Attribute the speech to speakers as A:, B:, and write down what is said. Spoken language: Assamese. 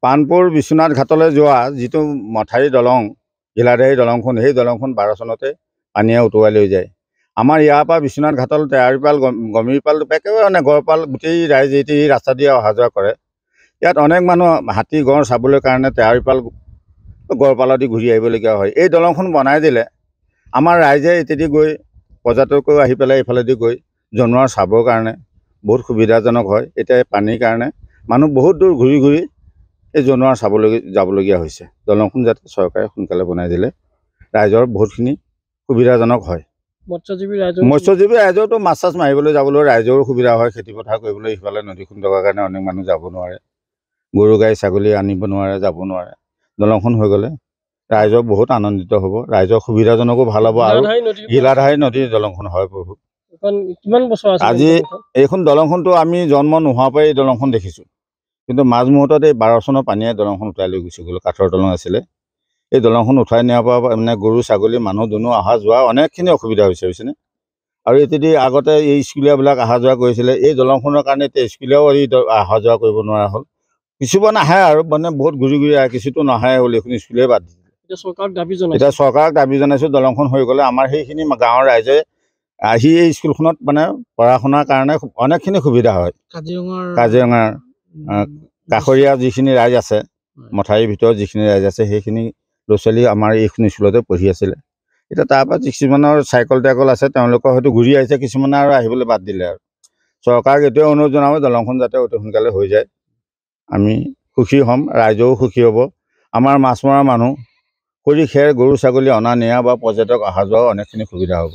A: পানপুৰ বিশ্বনাথ ঘাটলৈ যোৱা যিটো মথাউৰি দলং ঘিলাধাৰী দলংখন সেই দলংখন 12 চনতে পানীয়ে উটুৱাই লৈ যায়। আমাৰ ইয়াৰ পৰা বিশ্বনাথ ঘাটল তেয়াৰীপাল গমিৰপাল একেবাৰে গড়পাল গোটেই ৰাইজে এই ৰাস্তা দিয়ে অহা যোৱা কৰে। ইয়াত অনেক মানুহ হাতী গড় চাবলৈ কাৰণে তেয়াৰীপাল গড়পালেদি ঘূৰি আহিবলগীয়া হয়। এই দলংখন বনাই দিলে আমাৰ ৰাইজে এতেদি গৈ পৰ্যটকেও আহি পেলাই এইফালেদি গৈ জনোৱাৰ চাবৰ কাৰণে বহুত সুবিধাজনক হয়। এতিয়া পানীৰ কাৰণে মানুহ বহুত দূৰ ঘূৰি ঘূৰি এই জনোৱাৰ চাবলৈ যাবলগীয়া হৈছে। দলংখন যাতে চৰকাৰে সোনকালে বনাই দিলে ৰাইজৰ বহুতখিনি সুবিধাজনক হয়। মৎস্যজীৱী ৰাইজৰতো মাছ চাছ মাৰিবলৈ যাবলৈ ৰাইজৰো সুবিধা হয়। খেতি পথাৰ কৰিবলৈ ইফালে নদীখন থকাৰ কাৰণে অনেক মানুহ যাব নোৱাৰে, গৰু গাই ছাগলী আনিব নোৱাৰে, যাব নোৱাৰে। দলংখন হৈ গ'লে ৰাইজৰ বহুত আনন্দিত হ'ব, ৰাইজৰ সুবিধাজনকো ভাল হ'ব। আৰু ঘিলাধাৰী নদীৰ দলংখন হয় প্ৰভু। আজি এইখন দলংখনটো আমি জন্ম নোহোৱাৰ পৰাই এই দলংখন দেখিছোঁ, কিন্তু মাজ মুহূৰ্তত এই 12 চনৰ পানীয়ে দলংখন উঠাই লৈ গুচি গ'ল। কাঠৰ দলং আছিলে, এই দলংখন উঠাই নিয়াৰ পৰা মানে গৰু ছাগলী মানুহ দুনুহ অহা যোৱা অনেকখিনি অসুবিধা হৈছেনে। আৰু এতেদি আগতে এই স্কুলীয়াবিলাক অহা যোৱা কৰিছিলে, এই দলংখনৰ কাৰণে এতিয়া স্কুলীয়াও অহা যোৱা কৰিব নোৱাৰা হ'ল। কিছুমান আহে আৰু মানে বহুত ঘূৰি ঘূৰি আহে, কিছুতো নাহে হ'ল, এইখন স্কুলেই বাদ দিলে। এতিয়া চৰকাৰক দাবী জনাইছোঁ দলংখন হৈ গ'লে আমাৰ সেইখিনি গাঁৱৰ ৰাইজে আহি এই স্কুলখনত মানে পঢ়া শুনাৰ কাৰণে অনেকখিনি সুবিধা হয়। কাজিৰঙাৰ কাষৰীয়া যিখিনি ৰাইজ আছে, মথাউৰিৰ ভিতৰত যিখিনি ৰাইজ আছে, সেইখিনি ল'ৰা ছোৱালী আমাৰ এইখন স্কুলতে পঢ়ি আছিলে। এতিয়া তাৰপৰা কিছুমানৰ চাইকেল টাইকল আছে, তেওঁলোকৰ হয়তো ঘূৰি আহিছে, কিছুমানে আৰু আহিবলৈ বাদ দিলে। আৰু চৰকাৰক এইটোৱে অনুৰোধ জনাব দলংখন যাতে অতি সোনকালে হৈ যায়, আমি সুখী হ'ম, ৰাইজেও সুখী হ'ব। আমাৰ মাছ মৰা মানুহ খৰি খেৰ গৰু ছাগলী অনা নিয়া বা পৰ্যটক অহা যোৱাও অনেকখিনি সুবিধা হ'ব।